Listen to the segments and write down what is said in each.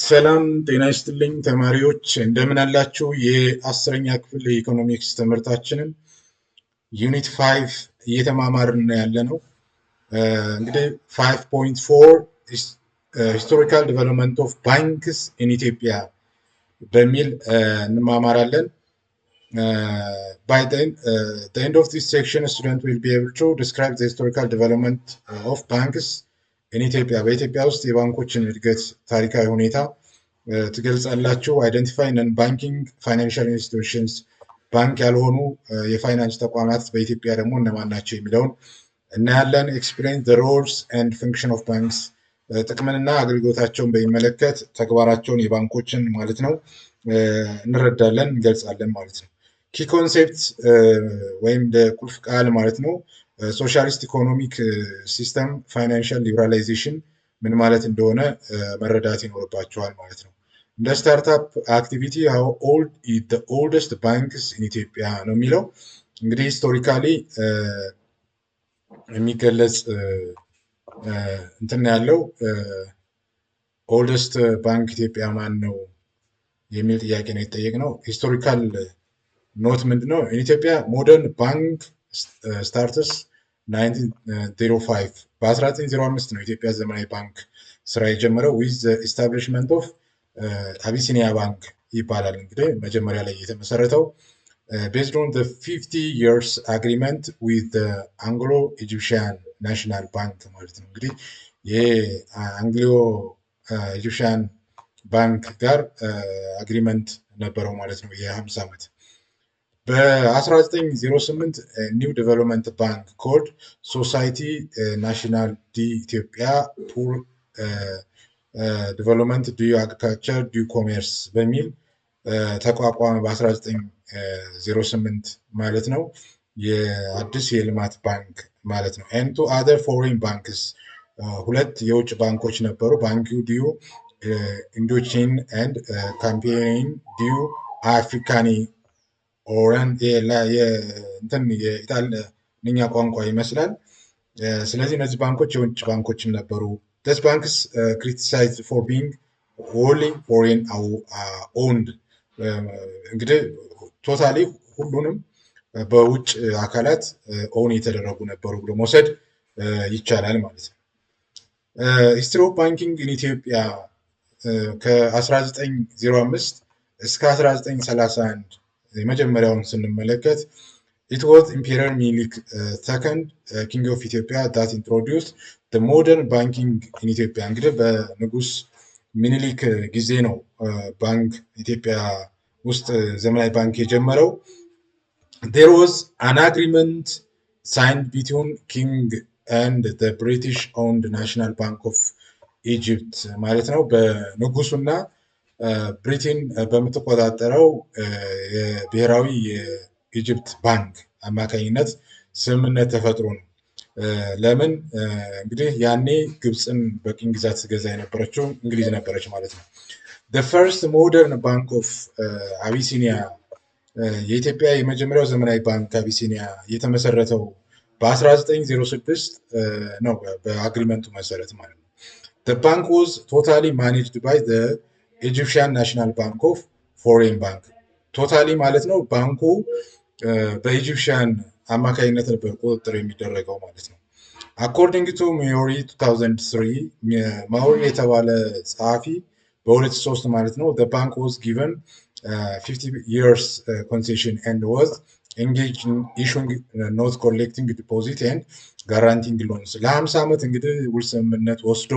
ሰላም ጤና ይስጥልኝ ተማሪዎች እንደምን አላችሁ? የአስረኛ ክፍል የኢኮኖሚክስ ትምህርታችንን ዩኒት 5 እየተማማርን ያለ ነው። እንግዲህ 5.4 ሂስቶሪካል ዲቨሎፕመንት ኦፍ ባንክስ ኢን ኢትዮጵያ በሚል እንማማራለን። By the end of this section, a student will be able to describe the historical development of banks in Ethiopia. በኢትዮጵያ ውስጥ የባንኮችን እድገት ታሪካዊ ሁኔታ ትገልጻላችሁ። አይደንቲፋይ ነን ባንኪንግ ፋይናንሻል ኢንስቲትዩሽንስ ባንክ ያልሆኑ የፋይናንስ ተቋማት በኢትዮጵያ ደግሞ እነማን ናቸው የሚለውን እናያለን። ኤክስፕሌን ዘ ሮልስ ኤንድ ፈንክሽን ኦፍ ባንክስ ጥቅምንና አገልግሎታቸውን በሚመለከት ተግባራቸውን የባንኮችን ማለት ነው እንረዳለን እንገልጻለን ማለት ነው። ኪ ኮንሴፕት ወይም ቁልፍ ቃል ማለት ነው። ሶሻሊስት ኢኮኖሚክ ሲስተም ፋይናንሻል ሊበራላይዜሽን ምን ማለት እንደሆነ መረዳት ይኖርባቸዋል ማለት ነው። እንደ ስታርታፕ አክቲቪቲ ሃው ኦልድ ኢዝ ዘ ኦልደስት ባንክስ ኢን ኢትዮጵያ ነው የሚለው። እንግዲህ ሂስቶሪካሊ የሚገለጽ እንትን ያለው ኦልደስት ባንክ ኢትዮጵያ ማን ነው የሚል ጥያቄ ነው የተጠየቅነው። ሂስቶሪካል ኖት ምንድነው? ኢትዮጵያ ሞደርን ባንክ ስታርትስ 1905 በ1905 ነው ኢትዮጵያ ዘመናዊ ባንክ ስራ የጀመረው። ዊዝ ኤስታብሊሽመንት ኦፍ አቢሲኒያ ባንክ ይባላል። እንግዲህ መጀመሪያ ላይ የተመሰረተው ቤዝድ ኦን 50 years agreement with አንግሎ ኢጂፕሽያን ናሽናል ባንክ ማለት ነው። እንግዲህ የአንግሎ ኢጂፕሽያን ባንክ ጋር አግሪመንት ነበረው ማለት ነው የ50 ዓመት። በ1908 ኒው ዴቨሎፕመንት ባንክ ኮድ ሶሳይቲ ናሽናል ዲ ኢትዮጵያ ፑር ዴቨሎፕመንት ዲ አግሪካልቸር ዲ ኮሜርስ በሚል ተቋቋመ በ1908 ማለት ነው። የአዲስ የልማት ባንክ ማለት ነው። ኤንድ ቱ አዘር ፎሬን ባንክስ ሁለት የውጭ ባንኮች ነበሩ። ባንኩ ዲዩ ኢንዶቺን ኤንድ ካምፔኒን ዲዩ አፍሪካኒ ኦረን የኢጣሊያንኛ ቋንቋ ይመስላል። ስለዚህ እነዚህ ባንኮች የውጭ ባንኮችም ነበሩ። these banks criticized for being wholly foreign owned እንግዲህ ቶታሊ ሁሉንም በውጭ አካላት ኦውን የተደረጉ ነበሩ ብሎ መውሰድ ይቻላል ማለት ነው። ሂስትሪ ኦፍ ባንኪንግ ኢን ኢትዮጵያ ከ1905 እስከ 1931 የመጀመሪያውን ስንመለከት it was Emperor Minilik II king of Ethiopia that introduced the modern banking in Ethiopia። እንግዲህ በንጉስ ሚኒሊክ ጊዜ ነው ባንክ ኢትዮጵያ ውስጥ ዘመናዊ ባንክ የጀመረው። there was an agreement signed between king and the British owned National Bank of Egypt ማለት ነው። በንጉሱና ብሪቴን በምትቆጣጠረው የብሔራዊ የኢጅፕት ባንክ አማካኝነት ስምምነት ተፈጥሮ ነው። ለምን እንግዲህ ያኔ ግብፅን በቅኝ ግዛት ስገዛ የነበረችው እንግሊዝ ነበረች ማለት ነው። the first modern bank of አቢሲኒያ የኢትዮጵያ የመጀመሪያው ዘመናዊ ባንክ አቢሲኒያ የተመሰረተው በ1906 ነው በአግሪመንቱ መሰረት ማለት ነው። the bank was totally managed by the Egyptian National Bank of Foreign Bank ቶታሊ ማለት ነው ባንኩ በኢጂፕሽያን አማካኝነት ነበር ቁጥጥር የሚደረገው ማለት ነው። አኮርዲንግ ቱ ሚዮሪ 2003 ማውሪ የተባለ ጸሐፊ በ2003 ማለት ነው the bank was given 50 years concession and was engaged in issuing not collecting deposit and guaranteeing loans ለ50 ዓመት እንግዲህ ውል ስምምነት ወስዶ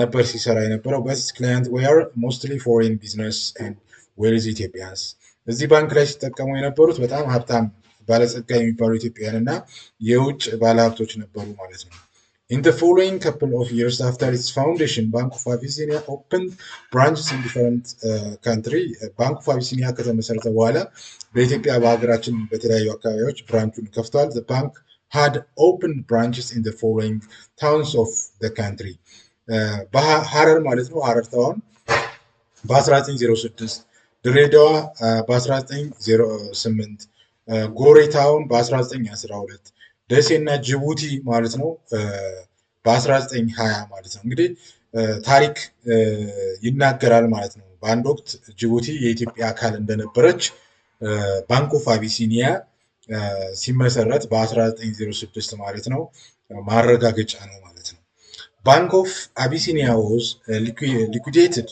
ነበር ሲሰራ የነበረው። but client were mostly foreign business and wealthy Ethiopians እዚህ ባንክ ላይ ሲጠቀሙ የነበሩት በጣም ሀብታም ባለጸጋ የሚባሉ ኢትዮጵያውያን እና የውጭ ባለሀብቶች ነበሩ ማለት ነው። in the following couple of years after its foundation Bank of Abyssinia opened branches in different country Bank of Abyssinia ከተመሰረተ በኋላ በኢትዮጵያ በሀገራችን በተለያዩ አካባቢዎች ብራንቹን ከፍቷል። the bank had opened branches in the following towns of the country በሐረር ማለት ነው ሐረር ታውን በ1906 ድሬዳዋ በ1908 ጎሬ ታውን በ1912 ደሴና ጅቡቲ ማለት ነው በ1920 ማለት ነው። እንግዲህ ታሪክ ይናገራል ማለት ነው። በአንድ ወቅት ጅቡቲ የኢትዮጵያ አካል እንደነበረች ባንክ ኦፍ አቢሲኒያ ሲመሰረት በ1906 ማለት ነው ማረጋገጫ ነው ማለት ነው። ባንክ ኦፍ አቢሲኒያ ወዝ ሊኩዴትድ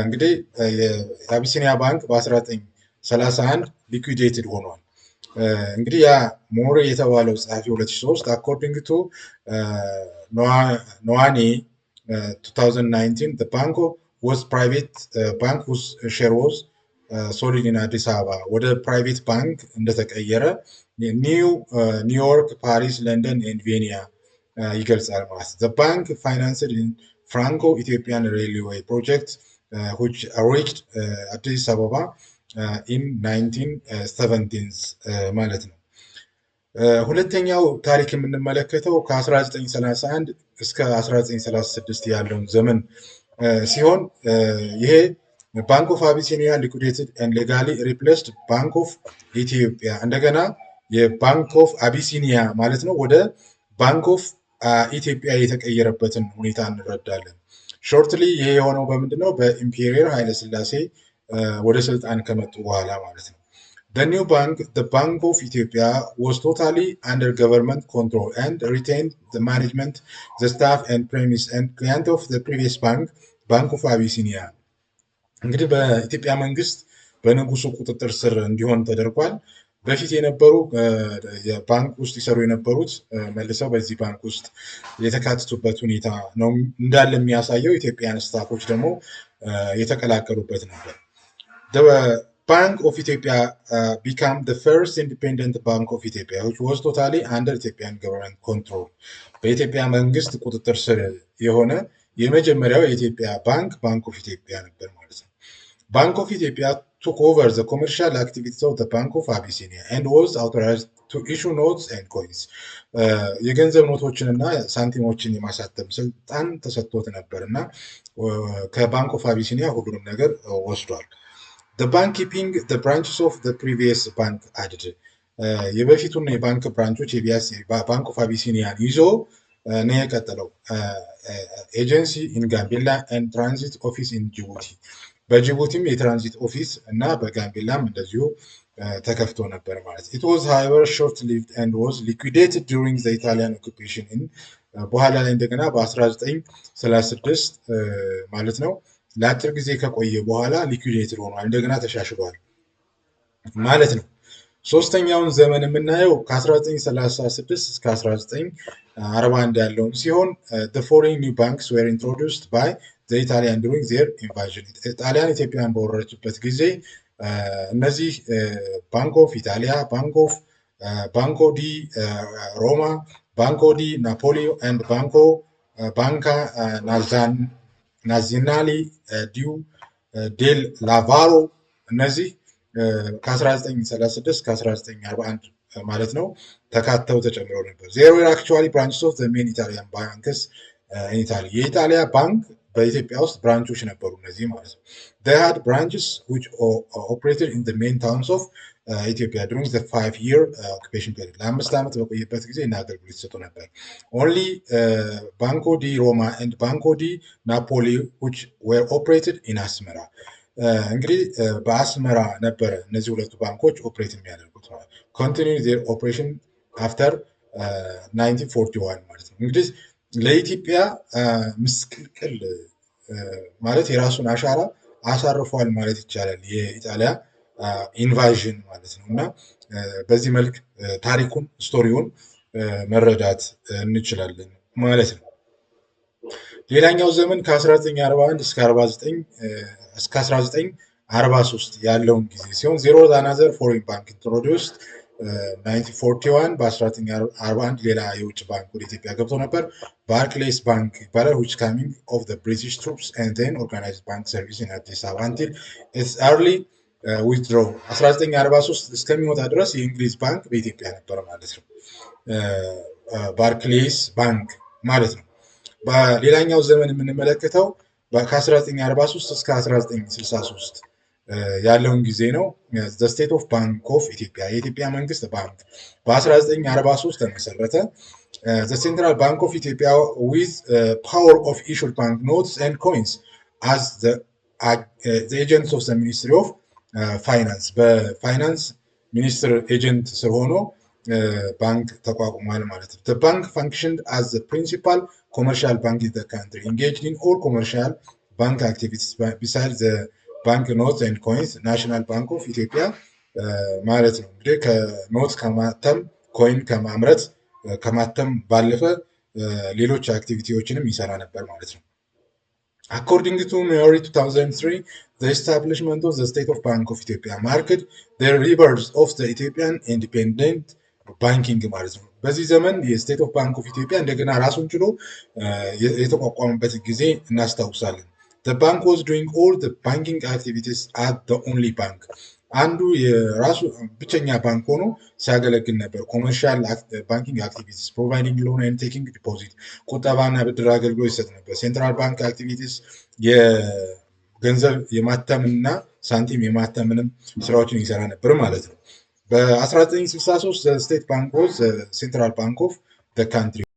እንግዲህ የአቢሲኒያ ባንክ በ1931 ሊኩዴትድ ሆኗል። እንግዲህ ያ ሞሬ የተባለው ጸሐፊ 2003 አኮርዲንግ ቱ ኖዋኔ 2019 the bank was private bank whose share was sold in አዲስ አበባ ወደ ፕራይቬት ባንክ እንደተቀየረ ኒውዮርክ፣ ፓሪስ፣ ለንደን ኤንድ ቬኒያ ይገልጻል ማለት ነው። the bank financed in Franco Ethiopian Railway project which reached አዲስ አበባ in 1917 ማለት ነው። ሁለተኛው ታሪክ የምንመለከተው ከ1931 እስከ 1936 ያለውን ዘመን ሲሆን ይሄ ባንክ ኦፍ አቢሲኒያ ሊኩዴትድ ኤንድ ሌጋሊ ሪፕሌስድ ባንክ ኦፍ ኢትዮጵያ እንደገና የባንክ ኦፍ አቢሲኒያ ማለት ነው ወደ ባንክ ኦፍ ኢትዮጵያ የተቀየረበትን ሁኔታ እንረዳለን። ሾርትሊ ይሄ የሆነው በምንድነው? በኢምፔሪየር ኃይለስላሴ ወደ ስልጣን ከመጡ በኋላ ማለት ነው። The new bank, the Bank of Ethiopia, was totally under government control and retained the management, the staff and premise and client of the previous bank, Bank of Abyssinia. እንግዲህ በኢትዮጵያ መንግስት በንጉሱ ቁጥጥር ስር እንዲሆን ተደርጓል። በፊት የነበሩ የባንክ ውስጥ ይሰሩ የነበሩት መልሰው በዚህ ባንክ ውስጥ የተካተቱበት ሁኔታ ነው እንዳለ የሚያሳየው። ኢትዮጵያን ስታፎች ደግሞ የተቀላቀሉበት ነበር። The Bank of Ethiopia became the first independent bank of Ethiopia, which was totally under Ethiopian government control. በኢትዮጵያ መንግስት ቁጥጥር ስር የሆነ የመጀመሪያው የኢትዮጵያ ባንክ ባንክ ኦፍ ኢትዮጵያ ነበር ማለት ነው። Bank of Ethiopia took over the commercial activities of the Bank of Abyssinia and was authorized to issue notes and coins. የገንዘብ ኖቶችንና ሳንቲሞችን የማሳተም ስልጣን ተሰጥቶት ነበር እና ከባንክ ኦፍ አቢሲኒያ ሁሉንም ነገር ወስዷል። The bank keeping the branches of the previous bank added. የበፊቱን የባንክ ብራንቾች የቢያስ ባንክ ኦፍ አቢሲኒያን ይዞ ነው የቀጠለው። ኤጀንሲ ኢን ጋምቤላ ኤንድ ትራንዚት ኦፊስ ኢን ጅቡቲ በጅቡቲም የትራንዚት ኦፊስ እና በጋምቤላም እንደዚሁ ተከፍቶ ነበር ማለት ነው። It was however short-lived and was liquidated during the Italian occupation in በኋላ ላይ እንደገና በ1936 ማለት ነው ለአጭር ጊዜ ከቆየ በኋላ ሊኩዴትድ ሆኗል፣ እንደገና ተሻሽሏል ማለት ነው። ሶስተኛውን ዘመን የምናየው ከ1936 እስከ 1941 ያለውን ሲሆን the foreign new banks were introduced by the Italian during their invasion. ጣሊያን ኢትዮጵያን በወረረችበት ጊዜ እነዚህ ባንክ ኦፍ ኢታሊያ፣ ባንኮ ዲ ሮማ፣ ባንኮ ዲ ናፖሊዮ ኤንድ ባንካ ናዚናሊ ዲው ዴል ላቫሮ እነዚህ ከ1936 እስከ 1941 ማለት ነው ተካተው ተጨምረው ነበር። There were actually branches of the main Italian banks in Italy. የኢጣሊያ ባንክ በኢትዮጵያ ውስጥ ብራንቾች ነበሩ እነዚህ ማለት ነው። They had branches which operated in the main towns of Ethiopia during the 5-year occupation period. ለ5 ዓመት በቆየበት ጊዜ እና አገልግሎት ይሰጡ ነበር። Only Banco di Roma and Banco di Napoli which were operated in Asmara. እንግዲህ በአስመራ ነበረ እነዚህ ሁለቱ ባንኮች ኦፕሬት የሚያደርጉት ማለት ነው። Continued their operation after 1941 ማለት ነው። እንግዲህ ለኢትዮጵያ ምስቅልቅል ማለት የራሱን አሻራ አሳርፏል ማለት ይቻላል የኢጣሊያ ኢንቫዥን ማለት ነው። እና በዚህ መልክ ታሪኩን ስቶሪውን መረዳት እንችላለን ማለት ነው። ሌላኛው ዘመን ከ1941 እስከ 1943 ያለውን ጊዜ ሲሆን ዜሮ አናዘር ፎሬን ባንክ ኢንትሮዲውስድ 1941 በ1941 ሌላ የውጭ ባንክ ወደ ኢትዮጵያ ገብቶ ነበር። ባርክሌስ ባንክ ይባላል which coming of the British troops and then organized bank service in Addis Ababa until its early withdraw 1943 እስከሚወጣ ድረስ የእንግሊዝ ባንክ በኢትዮጵያ ነበር ማለት ነው። ባርክሌስ ባንክ ማለት ነው። በሌላኛው ዘመን የምንመለከተው ከ1943 እስከ 1963 ያለውን ጊዜ ነው። the state of bank of ኢትዮጵያ የኢትዮጵያ መንግስት ባንክ በ1943 ተመሰረተ። the Central Bank of Ethiopia with power of issued banknotes and coins as the agents of the Ministry of Finance. በፋይናንስ ሚኒስትር ኤጀንት ስር ሆኖ ባንክ ተቋቁሟል ማለት ነው። The bank functioned as the principal commercial bank in the country, engaged in all commercial bank activities besides the banknotes and coins. National Bank of Ethiopia ማለት ነው እንግዲህ ከኖት ከማተም ኮይን ከማምረት ከማተም ባለፈ ሌሎች አክቲቪቲዎችንም ይሰራ ነበር ማለት ነው። According to May 2003, the establishment of the State of Bank of Ethiopia marked the rebirth of the Ethiopian independent banking ማለት ነው። በዚህ ዘመን የስቴት ኦፍ ባንክ ኦፍ ኢትዮጵያ እንደገና ራሱን ችሎ የተቋቋመበት ጊዜ እናስታውሳለን። The bank was doing all the banking activities at the only bank. አንዱ የራሱ ብቸኛ ባንክ ሆኖ ሲያገለግል ነበር። ኮመርሻል ባንኪንግ አክቲቪቲስ ፕሮቫይዲንግ ሎን ኤንድ ቴኪንግ ዲፖዚት ቁጠባና ብድር አገልግሎት ይሰጥ ነበር። ሴንትራል ባንክ አክቲቪቲስ የገንዘብ የማተምና ሳንቲም የማተምንም ስራዎችን ይሰራ ነበር ማለት ነው። በ1963 ስቴት ባንክ ሴንትራል ባንክ ኦፍ ካንትሪ